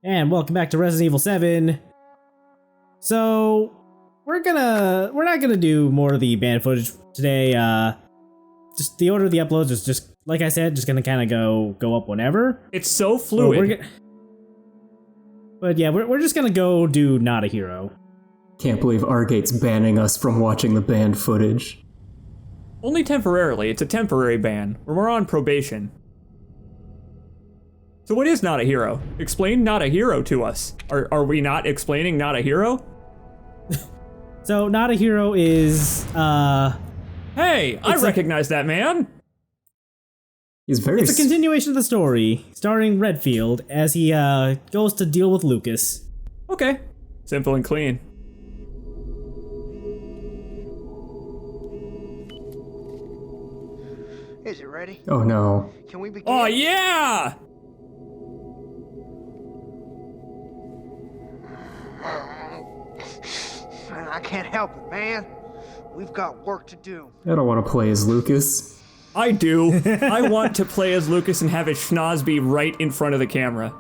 And welcome back to Resident Evil 7. So we're not gonna do more of the band footage today. Just the order of the uploads is just, like I said, just gonna kind of go up whenever. It's so fluid. But yeah, we're just gonna go do Not a Hero. Can't believe Argate's banning us from watching the band footage. Only temporarily. It's a temporary ban. We're on probation. So what is Not a Hero? Explain Not a Hero to us. Are we not explaining Not a Hero? So Not a Hero is Hey, I recognize that man. It's a continuation of the story, starring Redfield as he goes to deal with Lucas. Okay. Simple and clean. Is it ready? Oh no. Can we begin? Oh yeah! I can't help it, man. We've got work to do. I don't want to play as Lucas. I do. I want to play as Lucas and have his schnoz be right in front of the camera.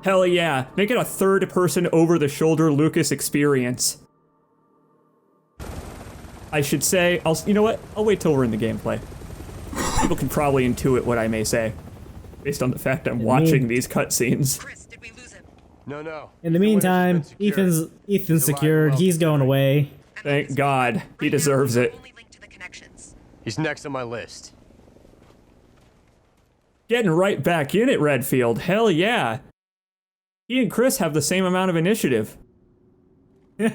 Hell yeah. Make it a third-person over-the-shoulder Lucas experience. I should say, you know what? I'll wait till we're in the gameplay. People can probably intuit what I may say, based on the fact I'm watching these cutscenes. Chris, did we lose him? No. In the meantime, Ethan's secured. He's going away. Thank God. He deserves it. Only link to the connections. He's next on my list. Getting right back in it, Redfield. Hell yeah. He and Chris have the same amount of initiative. So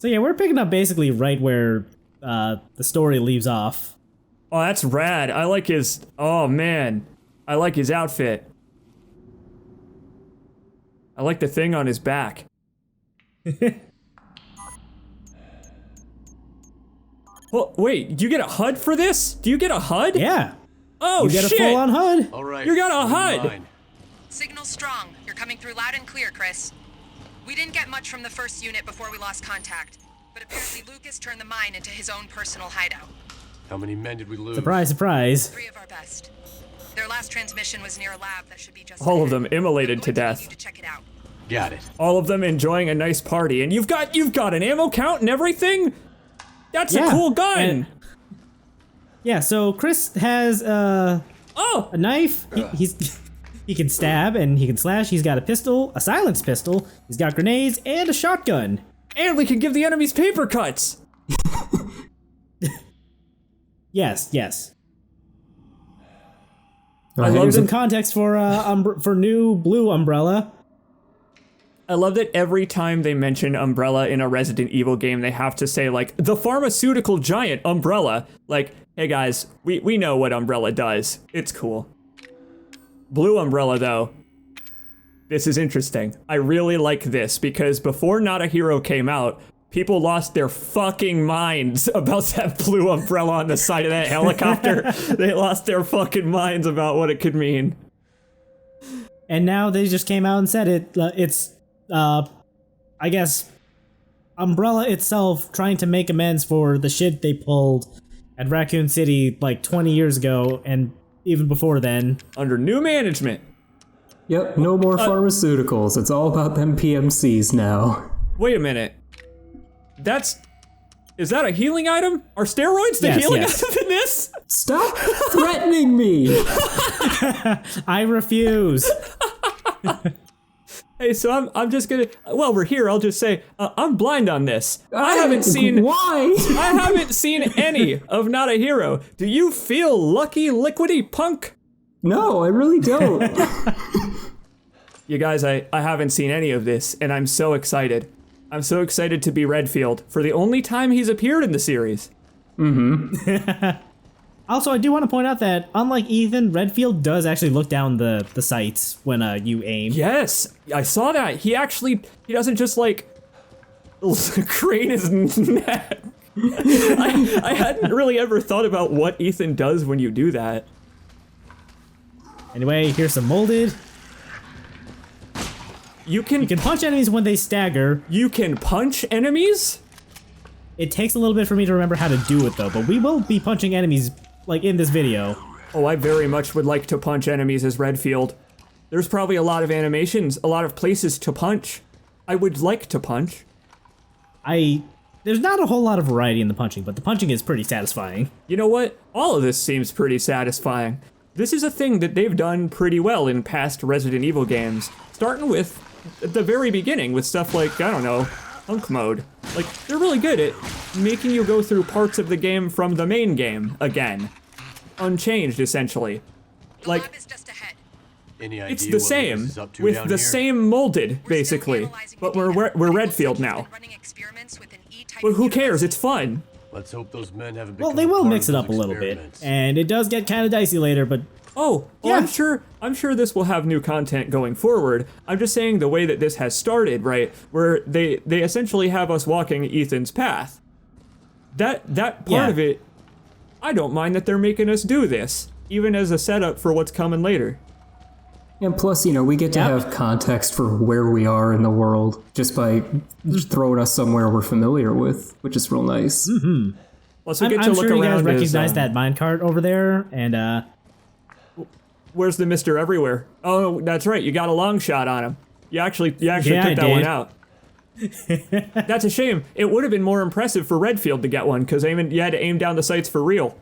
yeah, we're picking up basically right where the story leaves off. Oh, that's rad. I like his... Oh, man. I like his outfit. I like the thing on his back. Well, wait, do you get a HUD for this? Do you get a HUD? Yeah. Oh, you get shit! a full-on HUD. All right. You got a HUD! Signal strong. You're coming through loud and clear, Chris. We didn't get much from the first unit before we lost contact, but apparently Lucas turned the mine into his own personal hideout. How many men did we lose? Surprise, surprise. 3 of our best. Their last transmission was near a lab that should be just All of ahead. them immolated to I'm going death. need you to check it out. Got it. All of them enjoying a nice party, and you've got an ammo count and everything? That's a cool gun! Yeah, so Chris has a knife. He can stab and he can slash. He's got a pistol, a silenced pistol. He's got grenades and a shotgun. And we can give the enemies paper cuts! Yes. I love some context for new blue Umbrella. I love that every time they mention Umbrella in a Resident Evil game, they have to say, like, the pharmaceutical giant Umbrella. Like, hey guys, we know what Umbrella does. It's cool. Blue Umbrella, though. This is interesting. I really like this, because before Not a Hero came out, people lost their fucking minds about that blue umbrella on the side of that helicopter. They lost their fucking minds about what it could mean. And now they just came out and said it. It's, I guess, Umbrella itself trying to make amends for the shit they pulled at Raccoon City like 20 years ago and even before then. Under new management. Yep, no more pharmaceuticals. It's all about them PMCs now. Wait a minute. Is that a healing item? Are steroids the healing item in this? Stop threatening me! I refuse. Hey, so I'm just gonna, while we're here, I'll just say, I'm blind on this. I haven't seen any of Not a Hero. Do you feel lucky, liquidy punk? No, I really don't. You guys, I haven't seen any of this, and I'm so excited. I'm so excited to be Redfield for the only time he's appeared in the series. Also, I do want to point out that, unlike Ethan, Redfield does actually look down the sights when you aim. Yes, I saw that. He doesn't just like crane his neck. I hadn't really ever thought about what Ethan does when you do that. Anyway, here's some molded. You can punch enemies when they stagger. You can punch enemies? It takes a little bit for me to remember how to do it though, but we will be punching enemies like in this video. Oh, I very much would like to punch enemies as Redfield. There's probably a lot of animations, a lot of places to punch. I would like to punch. There's not a whole lot of variety in the punching, but the punching is pretty satisfying. You know what? All of this seems pretty satisfying. This is a thing that they've done pretty well in past Resident Evil games, starting with at the very beginning with stuff like, I don't know, Hunk Mode. Like, they're really good at making you go through parts of the game from the main game again. Unchanged, essentially. The Like, lab is just ahead. Any idea it's the what Lucas same, is up to with down the here? same molded, We're still basically. analyzing But the we're data. we're It looks Redfield like he's now. been running experiments with an E-type But who cares? universe. It's fun. Let's hope those men haven't Well, become they will part mix of it up a those little bit, experiments. and it does get kind of dicey later, but Oh, Yeah. I'm sure this will have new content going forward. I'm just saying the way that this has started, right, where they essentially have us walking Ethan's path. That part Yeah. of it, I don't mind that they're making us do this, even as a setup for what's coming later. And plus, we get to Yeah. have context for where we are in the world just by just throwing us somewhere we're familiar with, which is real nice. Plus, we I'm get to look sure you guys around. recognize that minecart over there, and Where's the Mr. Everywhere? Oh, that's right. You got a long shot on him. You actually Yeah, took I that one did. out. That's a shame. It would have been more impressive for Redfield to get one because you had to aim down the sights for real.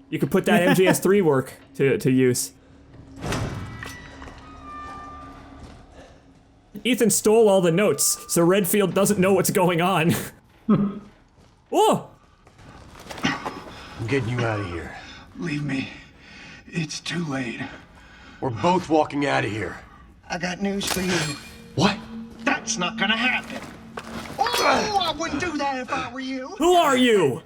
You could put that MGS3 work to use. Ethan stole all the notes, so Redfield doesn't know what's going on. Whoa! I'm getting you out of here. Leave me. It's too late. We're both walking out of here. I got news for you. What? That's not gonna happen. Oh, I wouldn't do that if I were you. Who are you?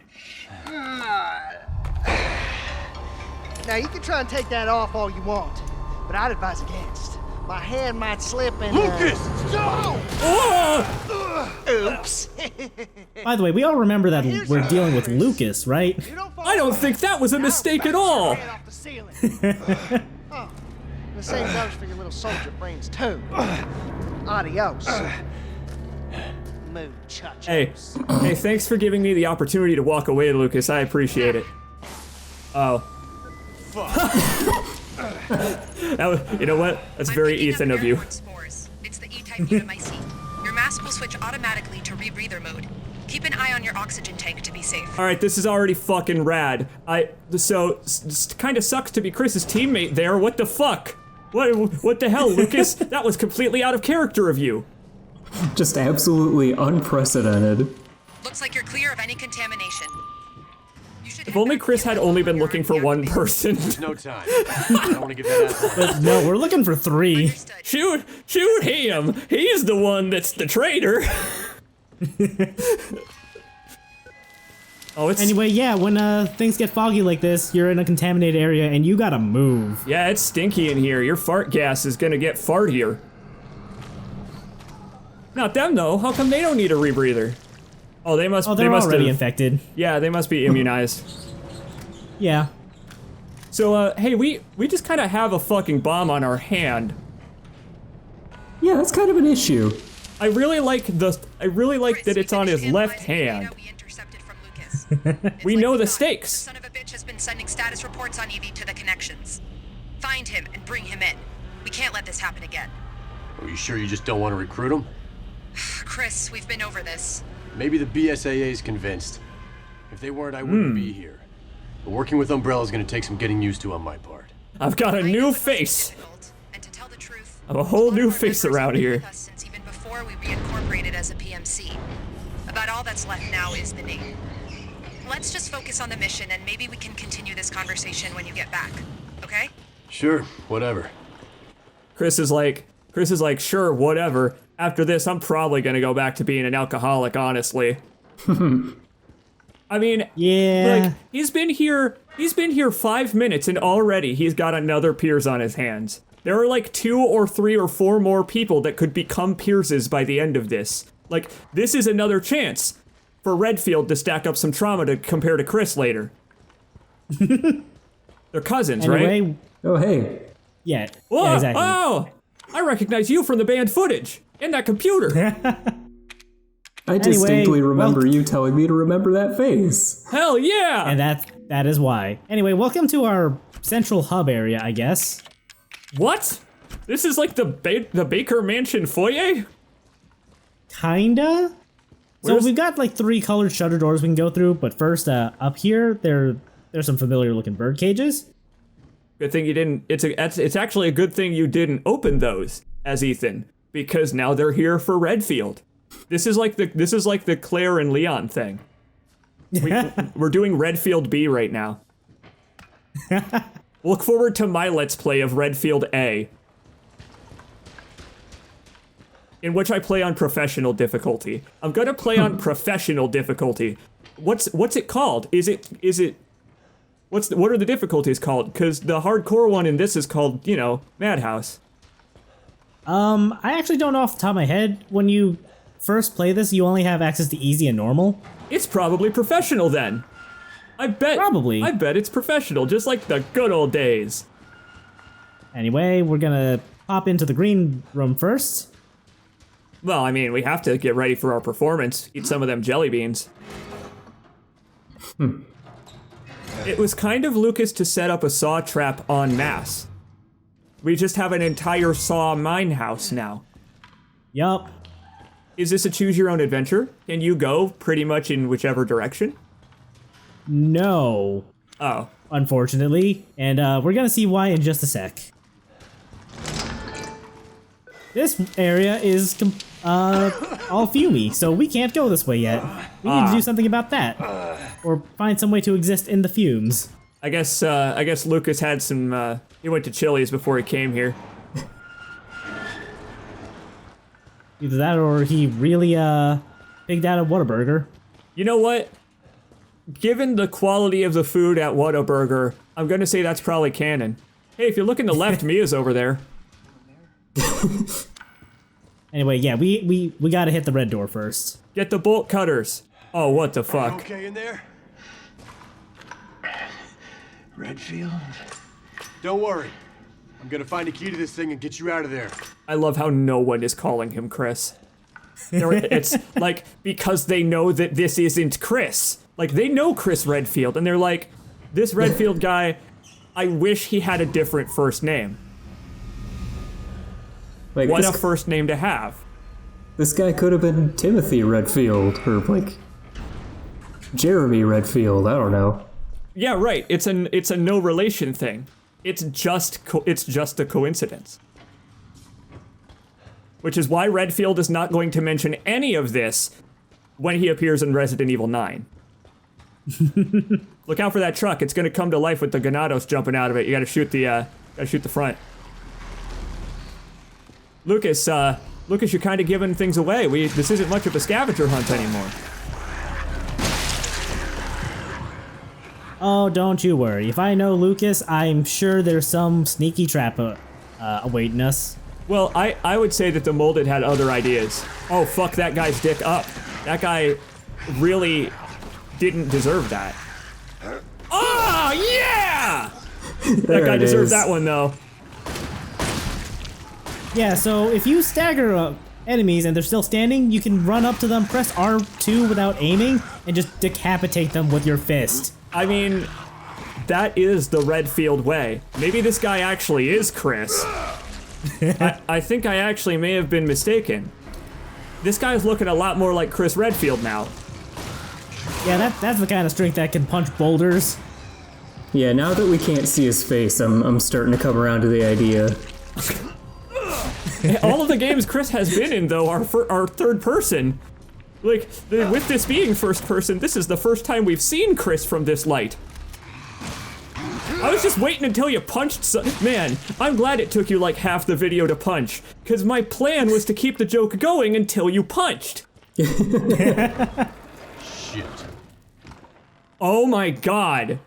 Now, you can try and take that off all you want, but I'd advise against. My hand might slip and... Lucas! No! Oh! Oops. by the way, we all remember that we're dealing with Lucas, right? You don't fall I don't off. think that was a mistake at all. Head off the ceiling. Oh, the same goes for your little soldier brains, too. Adios. Muchachos. Hey, thanks for giving me the opportunity to walk away, Lucas. I appreciate it. Oh. You know what? That's I'm very picking up Ethan of you. airborne spores. It's the E-type Unimycete. Your mask will switch automatically to rebreather mode. Keep an eye on your oxygen tank to be safe. All right, this is already fucking rad. Kind of sucks to be Chris's teammate there. What the fuck? What the hell, Lucas? That was completely out of character of you. Just absolutely unprecedented. Looks like you're clear of any contamination. You should If only Chris had only been looking for one person. No time. I don't want to give that asshole. No, we're looking for 3. Understood. Shoot him! He's the one that's the traitor. Oh, it's Anyway, yeah, when things get foggy like this, you're in a contaminated area and you gotta move. yeah, it's stinky in here. Your fart gas is gonna get fartier. Not them though. How come they don't need a rebreather? Oh, they must. Oh, they they're must already have, infected. Yeah, they must be immunized. Yeah. So, hey, we just kind of have a fucking bomb on our hand. Yeah, that's kind of an issue. I really like Chris, that it's we on his finished left analyzing the hand. data we intercepted from Lucas. It's We like know the thought. stakes. The son of a bitch has been sending status reports on Evie to the connections. Find him and bring him in. We can't let this happen again. Are you sure you just don't want to recruit him? Chris, we've been over this. Maybe the BSAA's convinced. If they weren't, I wouldn't be here. But working with Umbrella is going to take some getting used to on my part. I've got a I know new it must be face. difficult, and to tell the truth, I have a whole lot new of our face members around have been here. with us since even before we reincorporated as a PMC. About all that's left now is the name. Let's just focus on the mission, and maybe we can continue this conversation when you get back. Okay? Sure, whatever. Chris is like, sure, whatever. After this, I'm probably gonna go back to being an alcoholic, honestly. I mean, Yeah. like, he's been here 5 minutes and already he's got another Piers on his hands. There are like 2 or 3 or 4 more people that could become Pierces by the end of this. Like, this is another chance for Redfield to stack up some trauma to compare to Chris later. They're cousins, right? Anyway, Oh, hey. yeah. Whoa, Yeah, exactly. Oh! I recognize you from the band footage and that computer. I distinctly remember well- you telling me to remember that face. Hell yeah! And that is why. Anyway, welcome to our central hub area, I guess. What? This is like the Baker Mansion foyer? Kinda. So we've got like 3 colored shutter doors we can go through, but first, up here, there's some familiar looking bird cages. Good thing you didn't. It's actually a good thing you didn't open those as Ethan, because now they're here for Redfield. This is like the Claire and Leon thing. We're doing Redfield B right now. Look forward to my Let's Play of Redfield A, in which I play on professional difficulty. I'm gonna play on professional difficulty. What's it called? What are the difficulties called? Because the hardcore one in this is called, Madhouse. I actually don't know off the top of my head. When you first play this, you only have access to easy and normal. It's probably professional then. I bet it's professional, just like the good old days. Anyway, we're gonna pop into the green room first. Well, I mean, we have to get ready for our performance. Eat some of them jelly beans. It was kind of Lucas to set up a saw trap en masse. We just have an entire saw mine house now. Yup. Is this a choose your own adventure? Can you go pretty much in whichever direction? No. Oh. Unfortunately. And we're gonna see why in just a sec. This area is all fumey, so we can't go this way yet. We need to do something about that. Or find some way to exist in the fumes. I guess Lucas had some, he went to Chili's before he came here. Either that or he really, pigged out a Whataburger. You know what? Given the quality of the food at Whataburger, I'm gonna say that's probably canon. Hey, if you look in the left, Mia's over there. Anyway, yeah, we gotta hit the red door first. Get the bolt cutters. Oh, what the fuck? Okay in there? Redfield? Don't worry. I'm gonna find a key to this thing and get you out of there. I love how no one is calling him Chris. It's like, because they know that this isn't Chris. Like, they know Chris Redfield, and they're like, this Redfield guy, I wish he had a different first name. Like, What a first name to have. This guy could have been Timothy Redfield, or like Jeremy Redfield. I don't know. Yeah, right. It's a no relation thing. It's just a coincidence. Which is why Redfield is not going to mention any of this when he appears in Resident Evil 9. Look out for that truck. It's gonna come to life with the Ganados jumping out of it. You gotta shoot the front. Lucas, you're kind of giving things away. This isn't much of a scavenger hunt anymore. Oh, don't you worry. If I know Lucas, I'm sure there's some sneaky trap awaiting us. Well, I would say that the molded had other ideas. Oh, fuck that guy's dick up. That guy really didn't deserve that. Oh, yeah! That guy deserved that one, though. Yeah, so if you stagger enemies and they're still standing, you can run up to them, press R2 without aiming, and just decapitate them with your fist. I mean, that is the Redfield way. Maybe this guy actually is Chris. I think I actually may have been mistaken. This guy's looking a lot more like Chris Redfield now. Yeah, that's the kind of strength that can punch boulders. Yeah, now that we can't see his face, I'm starting to come around to the idea. All of the games Chris has been in, though, are third person. Like, with this being first person, this is the first time we've seen Chris from this light. I was just waiting until you punched Man, I'm glad it took you like half the video to punch, because my plan was to keep the joke going until you punched. Shit. Oh my god.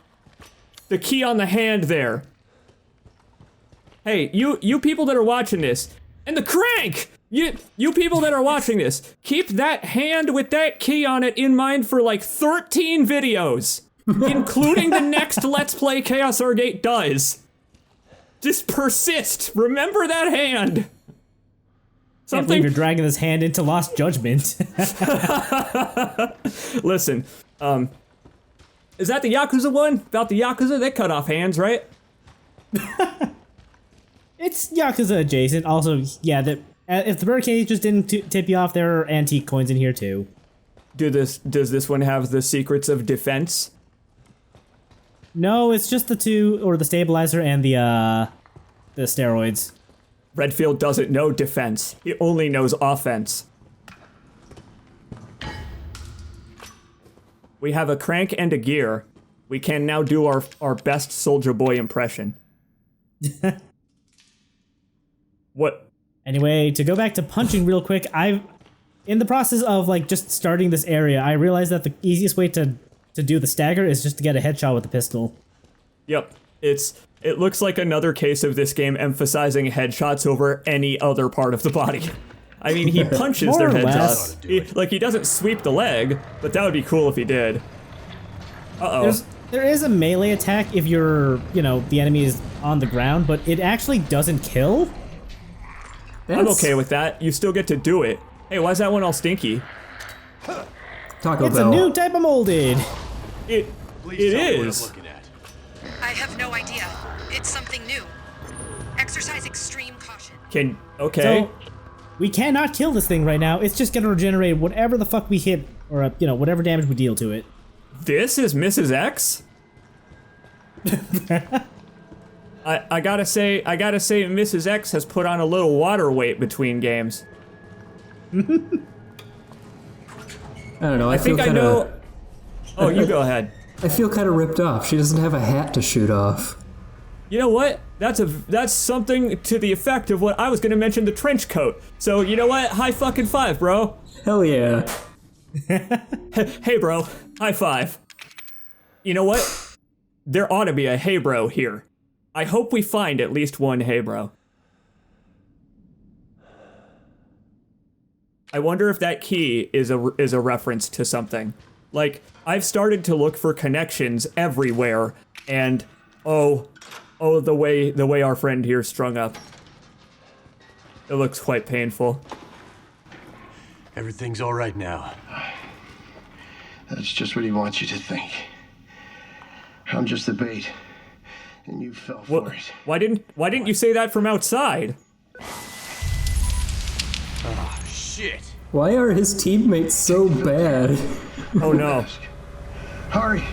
The key on the hand there. Hey, you people that are watching this, and the crank! You people that are watching this, keep that hand with that key on it in mind for like 13 videos, including the next Let's Play ChaosArgate does. Just persist. Remember that hand. Can't believe you're dragging this hand into Lost Judgment. Listen, is that the Yakuza one? About the Yakuza? They cut off hands, right? It's Yakuza adjacent. Also, yeah, if the birdcage just didn't tip you off, there are antique coins in here too. Does this one have the secrets of defense? No, it's just the two, or the stabilizer and the steroids. Redfield doesn't know defense. He only knows offense. We have a crank and a gear. We can now do our best Soldier Boy impression. What? Anyway, to go back to punching real quick, in the process of like just starting this area, I realized that the easiest way to do the stagger is just to get a headshot with the pistol. Yep. It looks like another case of this game emphasizing headshots over any other part of the body. I mean, he punches their headshots. He doesn't sweep the leg, but that would be cool if he did. Uh-oh. There is a melee attack if you're, the enemy is on the ground, but it actually doesn't kill. I'm okay with that. You still get to do it. Hey, why is that one all stinky? Taco It's Bell. a new type of molded. It is. I have no idea. It's something new. Exercise extreme caution. Okay. So, we cannot kill this thing right now. It's just gonna regenerate whatever the fuck we hit, or whatever damage we deal to it. This is Mrs. X? I gotta say Mrs. X has put on a little water weight between games. I don't know. I think I know. Oh, you go ahead. I feel kind of ripped off. She doesn't have a hat to shoot off. You know what? That's something to the effect of what I was gonna mention, the trench coat. So you know what? High fucking five, bro. Hell yeah. Hey, bro. High five. You know what? There ought to be a hey, bro here. I hope we find at least one hey, bro. I wonder if that key is a reference to something. Like, I've started to look for connections everywhere, and oh, the way our friend here strung up. It looks quite painful. Everything's all right now. That's just what he wants you to think. I'm just the bait, and you fell for it. Why didn't you say that from outside? Oh, shit. Why are his teammates so bad? Oh no. Hurry.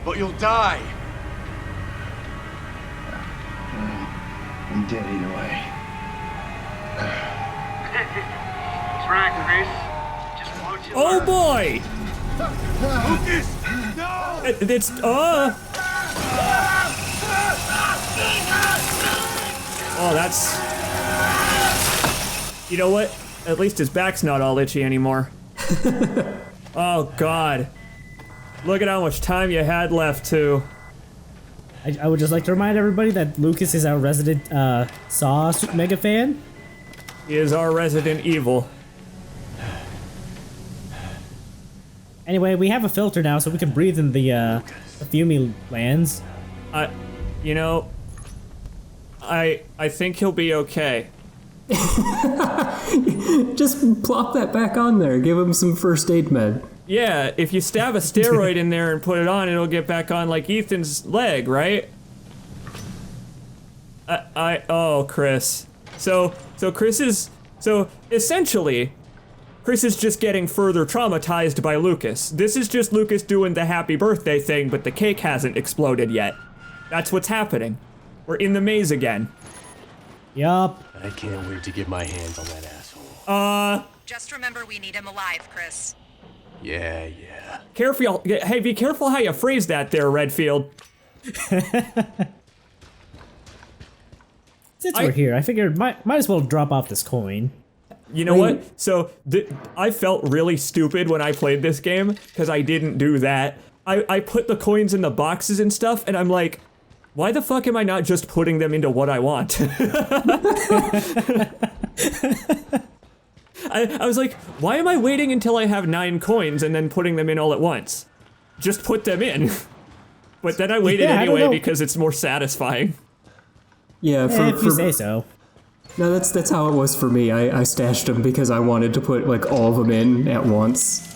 But you'll die. I'm dead either way. He's right, Chris. Just won't you Oh learn? boy! Lucas! No! It's Oh, that's... You know what? At least his back's not all itchy anymore. Oh god. Look at how much time you had left, too. I would just like to remind everybody that Lucas is our resident Saw mega fan. He is our Resident Evil. Anyway, we have a filter now, so we can breathe in the fumey lands. You know, I think he'll be okay. Just plop that back on there. Give him some first aid med. Yeah, if you stab a steroid in there and put it on, it'll get back on like Ethan's leg, right? Oh, Chris. So essentially, Chris is just getting further traumatized by Lucas. This is just Lucas doing the happy birthday thing, but the cake hasn't exploded yet. That's what's happening. We're in the maze again. Yup. I can't wait to get my hands on that asshole. Just remember we need him alive, Chris. Yeah. Careful. Hey, be careful how you phrase that there, Redfield. Since we're here, I figured might as well drop off this coin. You know what? So, I felt really stupid when I played this game, because I didn't do that. I put the coins in the boxes and stuff, and I'm like, why the fuck am I not just putting them into what I want? I was like, why am I waiting until I have 9 coins and then putting them in all at once? Just put them in. But then I waited anyway because it's more satisfying. Yeah, If you say so. No, that's how it was for me. I stashed them because I wanted to put like all of them in at once.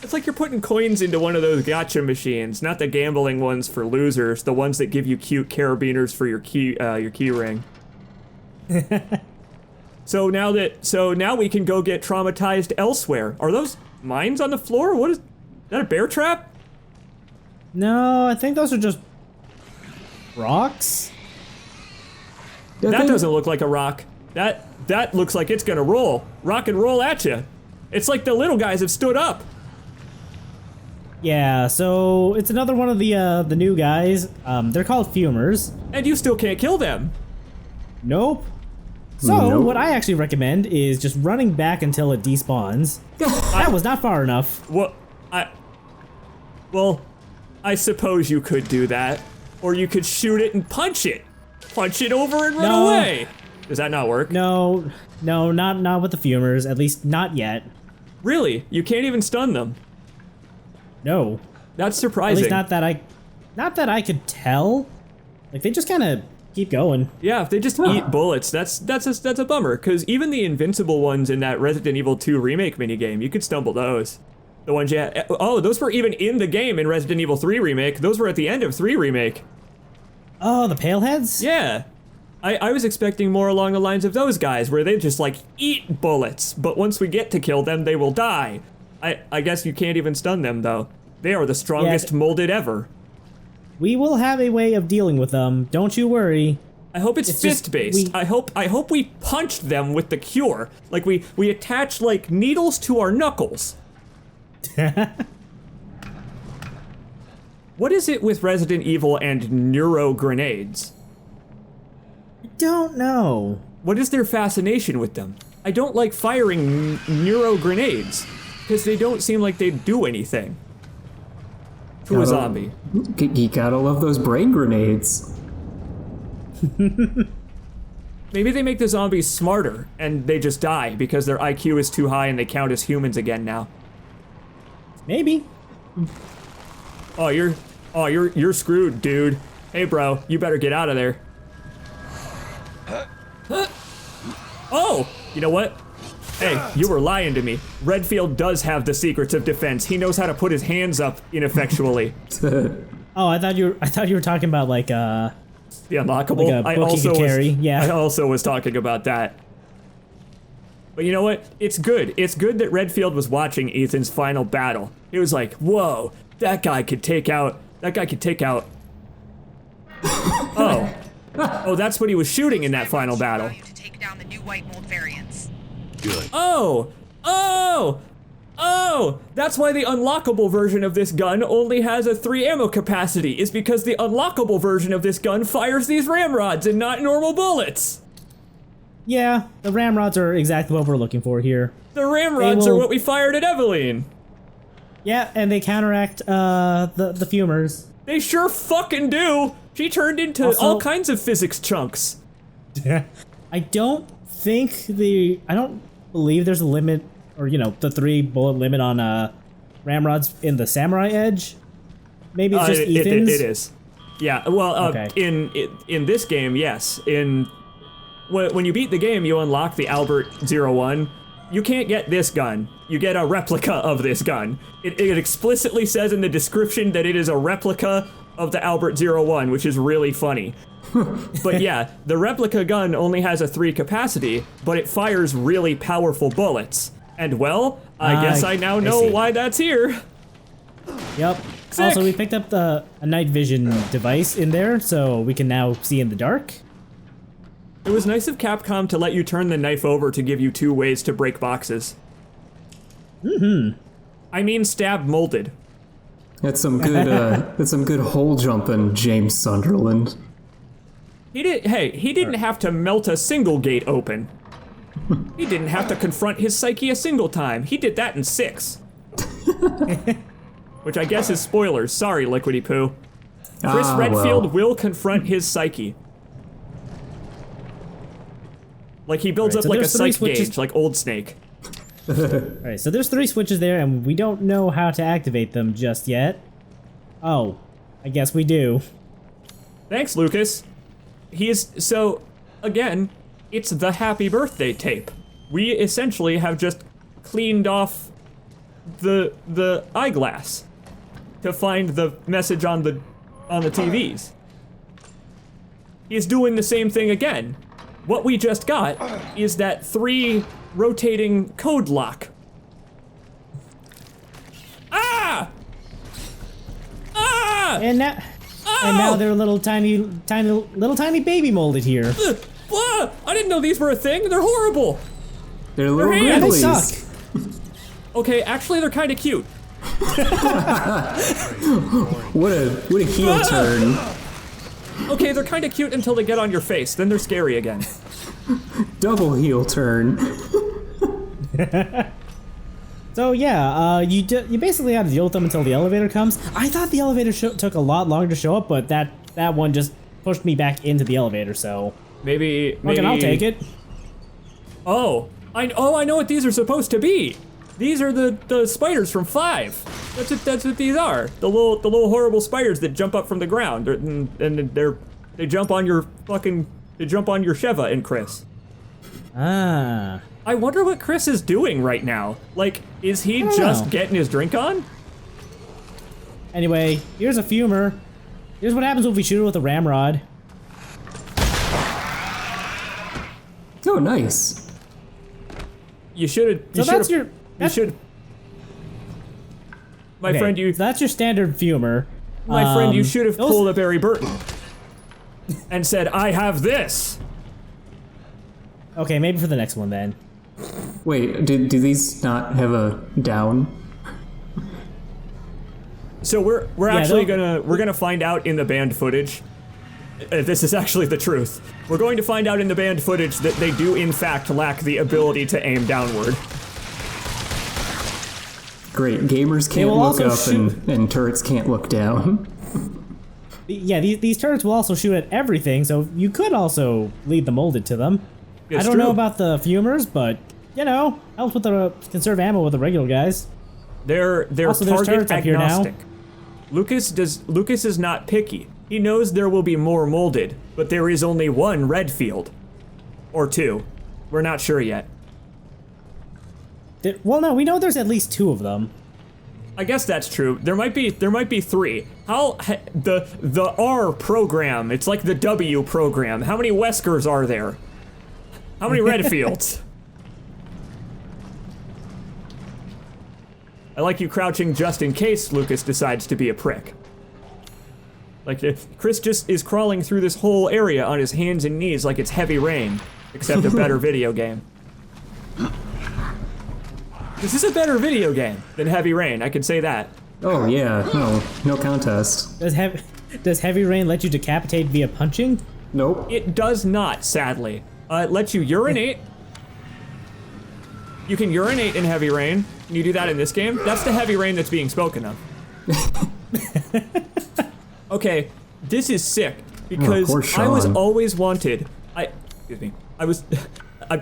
It's like you're putting coins into one of those gotcha machines, not the gambling ones for losers, the ones that give you cute carabiners for your key ring. So now we can go get traumatized elsewhere. Are those mines on the floor? What is that, a bear trap? No, I think those are just rocks. That doesn't look like a rock. That looks like it's gonna roll. Rock and roll at you. It's like the little guys have stood up. Yeah, so it's another one of the new guys. They're called Fumers. And you still can't kill them. Nope. So what I actually recommend is just running back until it despawns. That was not far enough. Well, I suppose you could do that. Or you could shoot it and punch it. Punch it over and run away. Does that not work? No, not with the Fumers, at least not yet. Really? You can't even stun them? No. That's At surprising. least not that I could tell. Like, they just kind of keep going. Yeah, if they just eat bullets, that's a bummer. Because even the invincible ones in that Resident Evil 2 remake minigame, you could stumble those. The ones you had, those were even in the game in Resident Evil 3 remake. Those were at the end of 3 remake. Oh, the Paleheads? Yeah. I was expecting more along the lines of those guys, where they just like eat bullets, but once we get to kill them, they will die. I guess you can't even stun them though. They are the strongest molded ever. We will have a way of dealing with them. Don't you worry. I hope it's fist-based. I hope we punch them with the cure. Like we attach like needles to our knuckles. What is it with Resident Evil and neuro grenades? I don't know. What is their fascination with them? I don't like firing neuro grenades because they don't seem like they do anything to a zombie. You gotta love those brain grenades. Maybe they make the zombies smarter and they just die because their IQ is too high and they count as humans again now. Maybe. Oh, you're screwed, dude. Hey, bro, you better get out of there. Oh, you know what? Hey, you were lying to me. Redfield does have the secrets of defense. He knows how to put his hands up ineffectually. Oh, I thought you were talking about like The unlockable. like a book he could carry. Yeah. I also was talking about that. But you know what? It's good. It's good that Redfield was watching Ethan's final battle. He was like, "Whoa, that guy could take out." Oh, that's what he was shooting in that final battle. Allow you to take down the new white mold variants. Good. Oh, that's why the unlockable version of this gun only has a 3 ammo capacity, is because the unlockable version of this gun fires these ramrods and not normal bullets. Yeah, the ramrods are exactly what we're looking for here. The ramrods are what we fired at Eveline. Yeah, and they counteract the Fumers. They sure fucking do. She turned into Also- all kinds of physics chunks. I don't believe there's a limit, or the 3 bullet limit on ramrods in the Samurai Edge. Maybe it's just Ethan's. It is. Yeah. Well, Okay. in this game, yes. When you beat the game, you unlock the Albert 01. You can't get this gun. You get a replica of this gun. It explicitly says in the description that it is a replica of the Albert 01, which is really funny. But yeah, the replica gun only has a 3 capacity, but it fires really powerful bullets. And well, I guess I now know why that's here. Yep. Sick. Also, we picked up a night vision device in there, so we can now see in the dark. It was nice of Capcom to let you turn the knife over to give you 2 ways to break boxes. I mean stab molded. That's some good hole jumping, James Sunderland. He didn't have to melt a single gate open. He didn't have to confront his psyche a single time. He did that in 6. Which I guess is spoilers. Sorry, Liquidy Poo. Chris Redfield will confront his psyche. Like he builds up so like a there's 3 psych gauge, switches. like Old Snake. Alright, so there's 3 switches there, and we don't know how to activate them just yet. Oh, I guess we do. Thanks, Lucas. Again, it's the happy birthday tape. We essentially have just cleaned off the eyeglass to find the message on the TVs. He's doing the same thing again. What we just got is that 3 rotating code lock. Ah! Ah! And now they're little tiny baby molded here. Ah! I didn't know these were a thing. They're horrible. They're little hands. Yeah, they gremlins. suck. Okay, actually they're kind of cute. What a heel turn. Okay, they're kind of cute until they get on your face. Then they're scary again. Double heel turn. So yeah, you basically have to deal with them until the elevator comes. I thought the elevator took a lot longer to show up, but that one just pushed me back into the elevator. So Maybe. okay, I'll take it. Oh, I know what these are supposed to be. These are the spiders from 5. That's what these are. The little horrible spiders that jump up from the ground, they jump on your Sheva and Chris. Ah. I wonder what Chris is doing right now. Like, is he just getting his drink on? Anyway, here's a fumer. Here's what happens if we shoot it with a ramrod. Oh, nice. You should. So that's your. You should. My Okay, friend, so that's your standard fumer. My friend, you should have those- pulled a Barry Burton and said, "I have this." Okay, maybe for the next one then. Wait, do these not have a down? So we're Yeah, actually they'll- gonna find out in the banned footage. This is actually the truth. We're going to find out in the banned footage that they do in fact lack the ability to aim downward. Great, gamers can't will look also up shoot- and turrets can't look down. Yeah, these turrets will also shoot at everything, so you could also lead the molded to them. It's I don't know true. about the fumers, but you know, helps with the conserve ammo with the regular guys. They're Also, there's target turrets up here now. agnostic. Lucas is not picky. He knows there will be more molded, but there is only one Redfield. Or 2. We're not sure yet. Well, no, we know there's at least 2 of them. I guess that's true. There might be 3. The R program, it's like the W program. How many Weskers are there? How many Redfields? I like you crouching just in case Lucas decides to be a prick. Like, Chris just is crawling through this whole area on his hands and knees like it's Heavy Rain, except a better video game. This is a better video game than Heavy Rain, I can say that. Oh yeah, no contest. Does Heavy Rain let you decapitate via punching? Nope. It does not, sadly. It lets you urinate. You can urinate in Heavy Rain. Can you do that in this game? That's the Heavy Rain that's being spoken of. Okay, this is sick because poor I was Sean. always wanted.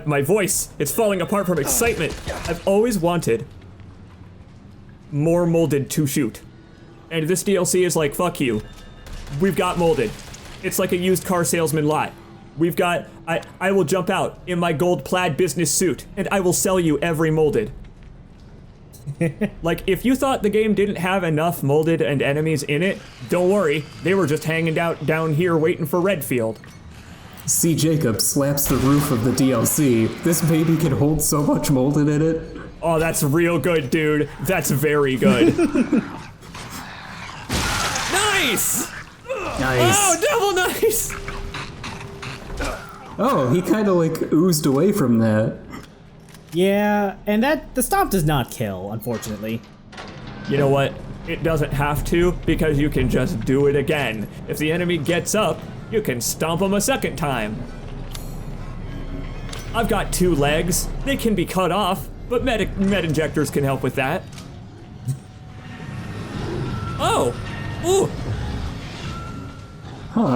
My voice, it's falling apart from excitement. I've always wanted more molded to shoot. And this DLC is like, fuck you. We've got molded. It's like a used car salesman lot. We've got, I will jump out in my gold plaid business suit and I will sell you every molded. Like, if you thought the game didn't have enough molded and enemies in it, don't worry. They were just hanging out down here waiting for Redfield. C. Jacob slaps the roof of the DLC. This baby can hold so much molded in it. Oh, that's real good, dude. That's very good. Nice! Nice. Oh, double nice! Oh, he kind of like oozed away from that. Yeah, and the stomp does not kill, unfortunately. You know what? It doesn't have to, because you can just do it again. If the enemy gets up, you can stomp him a second time. I've got 2 legs. They can be cut off, but med injectors can help with that. Oh! Ooh!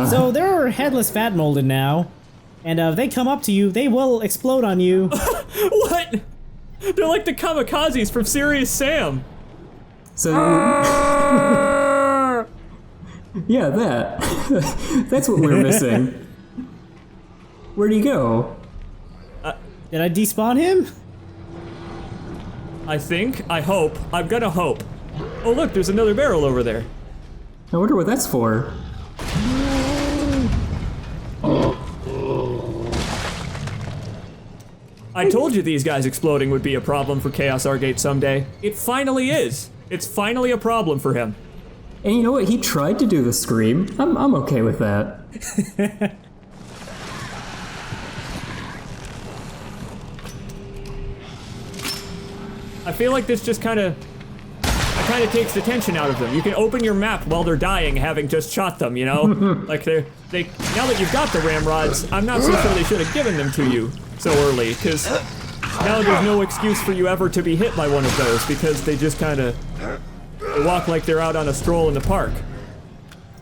So they're headless fat molded now, and if they come up to you, they will explode on you. What? They're like the kamikazes from Serious Sam. So, yeah, that. That's what we're missing. Where'd he go? Did I despawn him? I think. I hope. I'm gonna hope. Oh look, there's another barrel over there. I wonder what that's for. I told you these guys exploding would be a problem for ChaosArgate someday. It finally is. It's finally a problem for him. And you know what? He tried to do the scream. I'm okay with that. I feel like this just kind of takes the tension out of them. You can open your map while they're dying, having just shot them, you know? Like they now that you've got the ramrods, I'm not so sure they should have given them to you so early, because now there's no excuse for you ever to be hit by one of those, because they just kind of walk like they're out on a stroll in the park.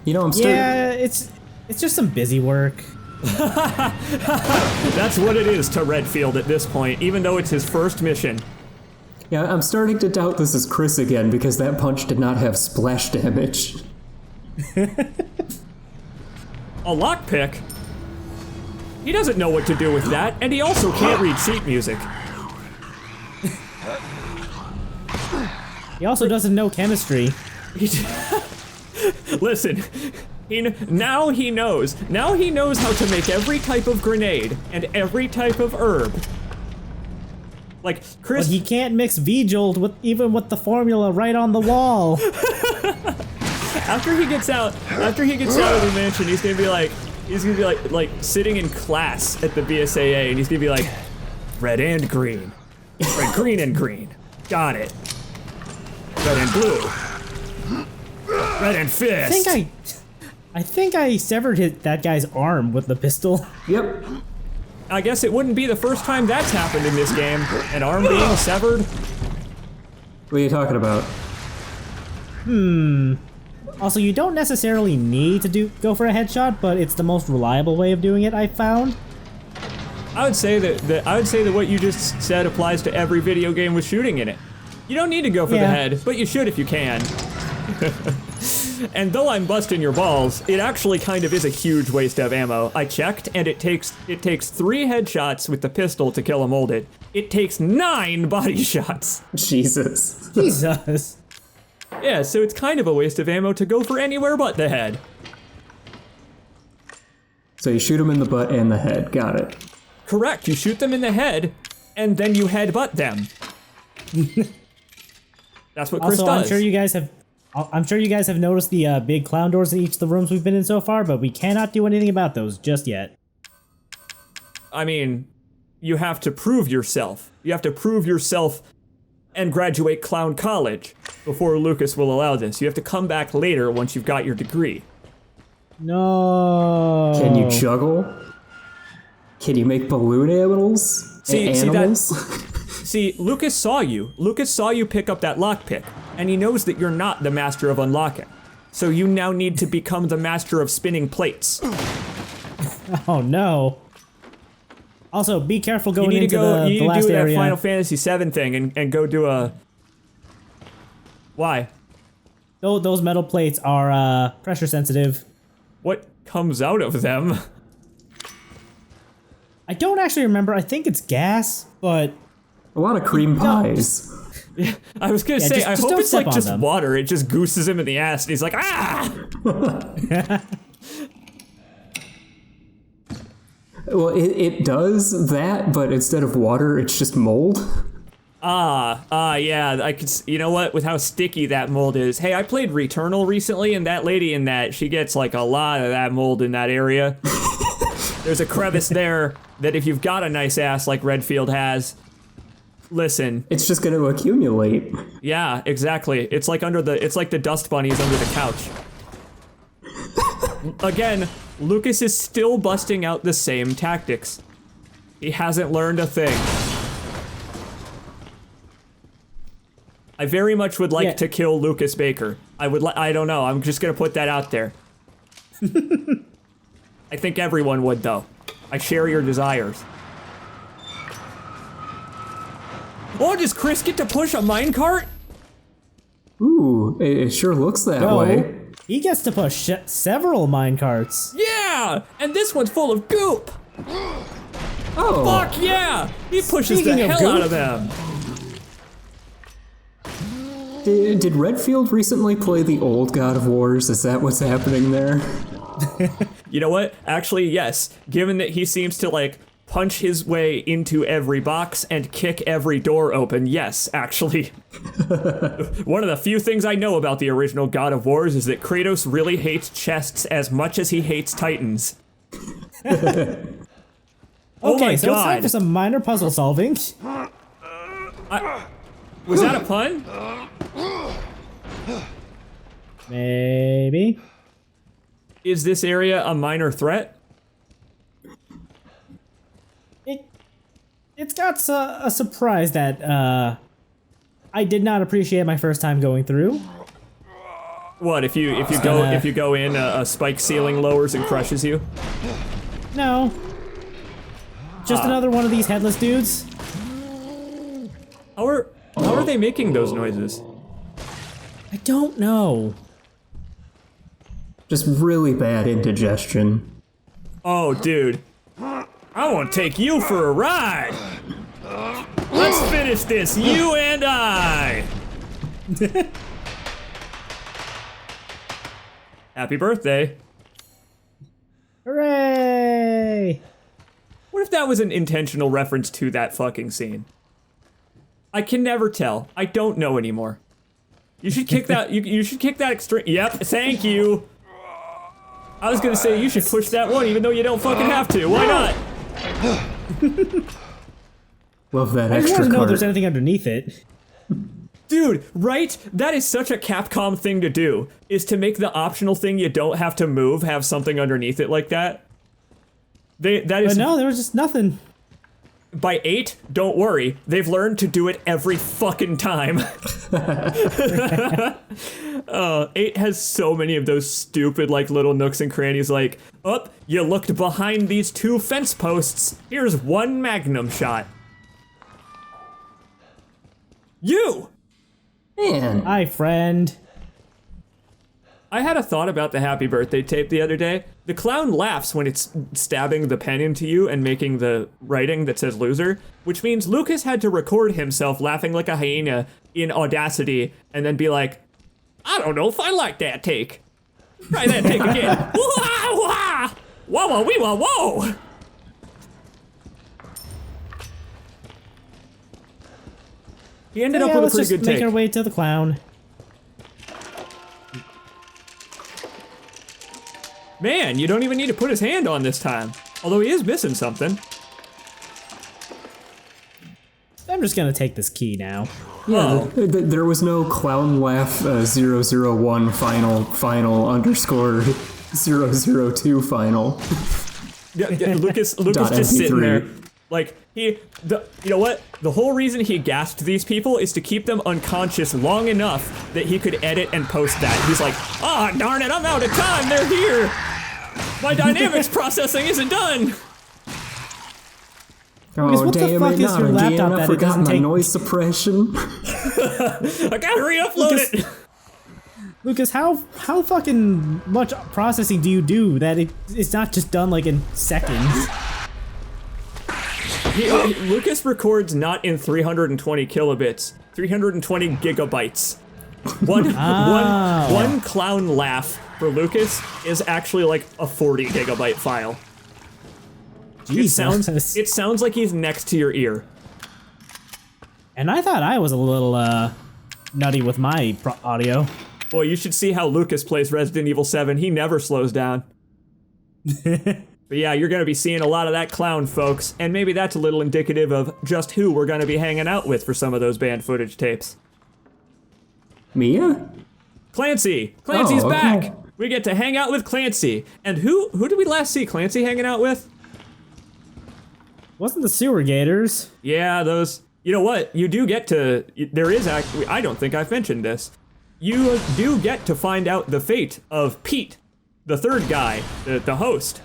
You know, I'm starting. Yeah, it's just some busy work. That's what it is to Redfield at this point, even though it's his first mission. Yeah, I'm starting to doubt this is Chris again because that punch did not have splash damage. A lockpick? He doesn't know what to do with that, and he also can't read sheet music. He also doesn't know chemistry. Listen, now he knows. Now he knows how to make every type of grenade and every type of herb. Like, Chris... But he can't mix V-Jolt even with the formula right on the wall. After he gets out of the mansion, he's gonna be like sitting in class at the BSAA, and he's gonna be like, red and green. Red, green and green. Got it. Red and blue. Red and fist. I think I severed that guy's arm with the pistol. Yep. I guess it wouldn't be the first time that's happened in this game. An arm being severed. What are you talking about? Also, you don't necessarily need to go for a headshot, but it's the most reliable way of doing it, I found. I would say that what you just said applies to every video game with shooting in it. You don't need to go for the head, but you should if you can. And though I'm busting your balls, it actually kind of is a huge waste of ammo. I checked, and it takes 3 headshots with the pistol to kill a molded. It takes 9 body shots. Jesus. Jesus. Yeah, so it's kind of a waste of ammo to go for anywhere but the head. So you shoot him in the butt and the head. Got it. Correct, you shoot them in the head, and then you headbutt them. That's what Chris Also, does. I'm sure you guys have noticed the big clown doors in each of the rooms we've been in so far, but we cannot do anything about those just yet. I mean, you have to prove yourself. You have to prove yourself and graduate clown college before Lucas will allow this. You have to come back later once you've got your degree. No. Can you juggle? Can you make balloon animals? See, Lucas saw you. Lucas saw you pick up that lockpick, and he knows that you're not the master of unlocking. So you now need to become the master of spinning plates. Oh no. Also, be careful going into the last area. You need to do that Final Fantasy VII thing and go do a... Why? Those metal plates are pressure sensitive. What comes out of them? I don't actually remember. I think it's gas, but... A lot of cream pies. Yeah, I was gonna say, I hope it's like just them. water. It just gooses him in the ass, and he's like, ah! Well, it does that, but instead of water, it's just mold. Yeah, I could, you know what, with how sticky that mold is. Hey, I played Returnal recently, and that lady in that, she gets like a lot of that mold in that area. There's a crevice there that if you've got a nice ass like Redfield has, listen. It's just gonna accumulate. Yeah, exactly. It's like the dust bunnies under the couch. Again, Lucas is still busting out the same tactics. He hasn't learned a thing. I very much would like to kill Lucas Baker. I don't know, I'm just gonna put that out there. I think everyone would, though. I share your desires. Oh, does Chris get to push a minecart? Ooh, it sure looks that way. He gets to push several minecarts. Yeah! And this one's full of goop! Oh! Fuck yeah! He pushes Speaking the of hell goop. out of them! Did Redfield recently play the old God of Wars? Is that what's happening there? You know what? Actually, yes. Given that he seems to, like, punch his way into every box and kick every door open, yes, actually. One of the few things I know about the original God of Wars is that Kratos really hates chests as much as he hates titans. Oh Okay, my so it's time god. for some minor puzzle solving. Was that a pun? Maybe. Is this area a minor threat? It's got a surprise that I did not appreciate my first time going through. What, if you go in, a spike ceiling lowers and crushes you? No. Just another one of these headless dudes. How are they making those noises? I don't know. Just really bad indigestion. Oh, dude. I want to take you for a ride. Let's finish this, you and I. Happy birthday. Hooray! What if that was an intentional reference to that fucking scene? I can never tell. I don't know anymore. You should kick that. You should kick that extreme. Yep. Thank you. I was gonna say you should push that one, even though you don't fucking have to. Why not? Love that I just extra want to know if card. there's anything underneath it. Dude, right? That is such a Capcom thing to do, is to make the optional thing you don't have to move have something underneath it like that. That But is no, there was just nothing. by 8, don't worry. They've learned to do it every fucking time. 8 has so many of those stupid, like, little nooks and crannies, like, oh, you looked behind these 2 fence posts. Here's 1 magnum shot. You! Man, Hi, friend. I had a thought about the happy birthday tape the other day. The clown laughs when it's stabbing the pen into you and making the writing that says loser, which means Lucas had to record himself laughing like a hyena in Audacity and then be like, I don't know if I like that take. Try that take again. Wah, wah, wah, wah, wee, wah, whoa. He ended up with a let's pretty just good make take. our way to the clown. Man, you don't even need to put his hand on this time. Although he is missing something. I'm just gonna take this key now. Oh. there was no clown laugh 001 final underscore 002 final. Yeah, Lucas Dot just sitting MP3. there. Like, you know what? The whole reason he gassed these people is to keep them unconscious long enough that he could edit and post that. He's like, ah, darn it, I'm out of time, they're here! My dynamics processing isn't done! Oh, what the damn fuck it, is not your again. laptop that I it forgot doesn't my take- noise suppression. I gotta re-upload it! Lucas, how fucking much processing do you do that it's not just done like in seconds? Lucas records not in 320 kilobits, 320 gigabytes. One clown laugh for Lucas is actually like a 40 gigabyte file. Jesus. It sounds like he's next to your ear. And I thought I was a little nutty with my audio. Boy, you should see how Lucas plays Resident Evil 7. He never slows down. But yeah, you're gonna be seeing a lot of that clown, folks, and maybe that's a little indicative of just who we're gonna be hanging out with for some of those band footage tapes. Mia? Clancy! Clancy's Oh, okay. back! We get to hang out with Clancy. And who did we last see Clancy hanging out with? Wasn't the sewer gators? Yeah, those. You know what? You do get to. There is actually. I don't think I've mentioned this. You do get to find out the fate of Pete, the third guy, the host.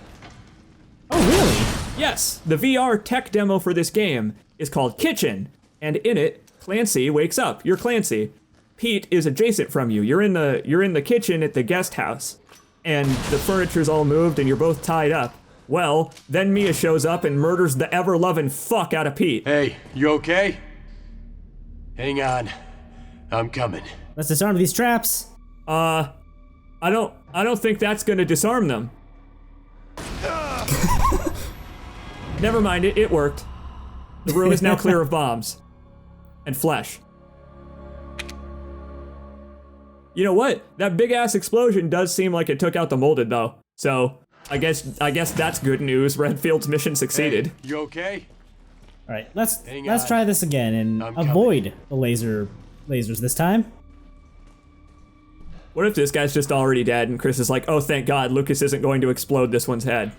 Oh, really? Yes, the VR tech demo for this game is called Kitchen, and in it, Clancy wakes up. You're Clancy. Pete is adjacent from you. You're in the kitchen at the guest house, and the furniture's all moved, and you're both tied up. Well, then Mia shows up and murders the ever-loving fuck out of Pete. Hey, you okay? Hang on. I'm coming. Let's disarm these traps. I don't think that's gonna disarm them. Never mind, it worked. The room is now clear of bombs. And flesh. You know what? That big ass explosion does seem like it took out the molded though. So I guess that's good news. Redfield's mission succeeded. Hey, you okay? All right, let's on. try this again and I'm coming. avoid the lasers this time. What if this guy's just already dead and Chris is like, oh thank God, Lucas isn't going to explode this one's head.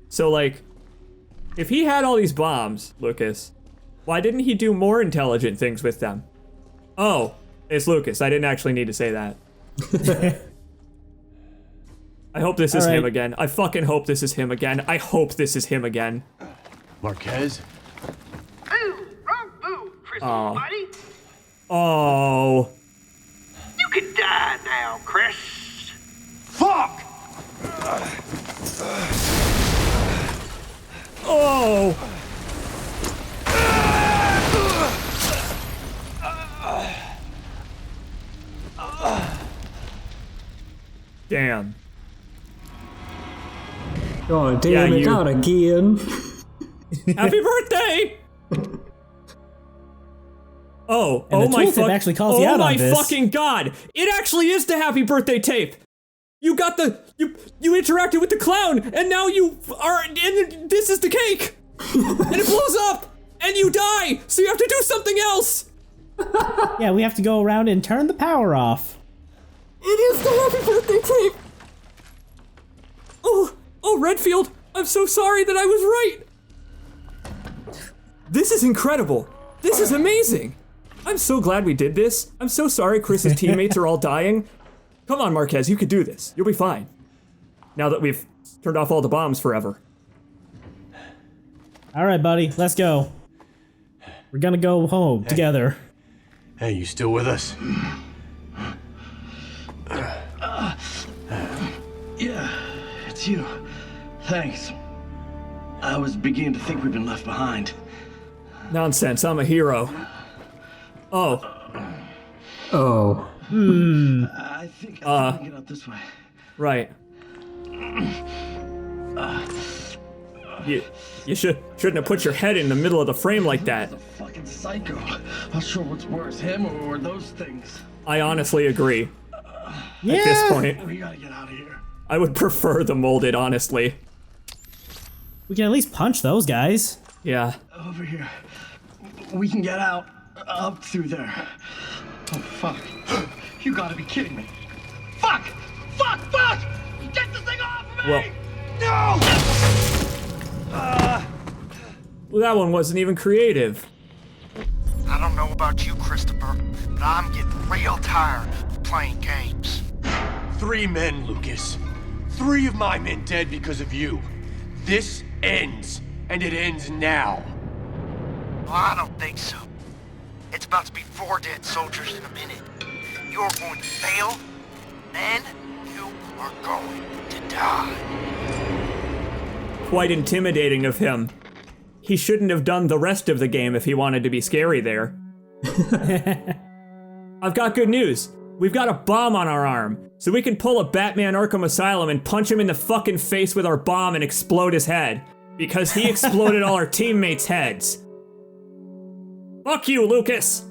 So like, if he had all these bombs, Lucas, why didn't he do more intelligent things with them? Oh, it's Lucas. I didn't actually need to say that. I hope this is him again. I fucking hope this is him again. I hope this is him again. Marquez? Boo! Wrong boo, Crystal buddy. Oh. You can die now, Chris. Fuck! Oh. Damn. Oh, damn Yeah, it, you- not again. Happy birthday! Oh, And oh the my tooltip fuck! actually calls oh you out my on this. fucking god! It actually is the happy birthday tape. You got the you interacted with the clown, and now you are. And this is the cake, and it blows up, and you die. So you have to do something else. Yeah, we have to go around and turn the power off. It is the happy birthday tape. Oh, Redfield! I'm so sorry that I was right. This is incredible. This is amazing. I'm so glad we did this. I'm so sorry Chris's teammates are all dying. Come on, Marquez, you could do this. You'll be fine. Now that we've turned off all the bombs forever. All right, buddy, let's go. We're gonna go home together. Hey, you still with us? Yeah, it's you. Thanks. I was beginning to think we've been left behind. Nonsense, I'm a hero. Oh, Oh. I think I can get out this way. right. You shouldn't have put your head in the middle of the frame like that. Fucking psycho. Not sure what's worse, him or those things. I honestly agree. Yeah. At this point, We gotta get out of here. I would prefer the molded, honestly. We can at least punch those guys. Yeah. Over here. We can get out. Up through there. Oh, fuck. You gotta be kidding me. Fuck! Fuck! Fuck! Get this thing off of me! Well, No! well, that one wasn't even creative. I don't know about you, Christopher, but I'm getting real tired of playing games. 3 men, Lucas. 3 of my men dead because of you. This ends, and it ends now. Well, I don't think so. It's about to be 4 dead soldiers in a minute. You're going to fail, then you are going to die. Quite intimidating of him. He shouldn't have done the rest of the game if he wanted to be scary there. I've got good news. We've got a bomb on our arm, so we can pull a Batman Arkham Asylum and punch him in the fucking face with our bomb and explode his head. Because he exploded all our teammates' heads. Fuck you, Lucas!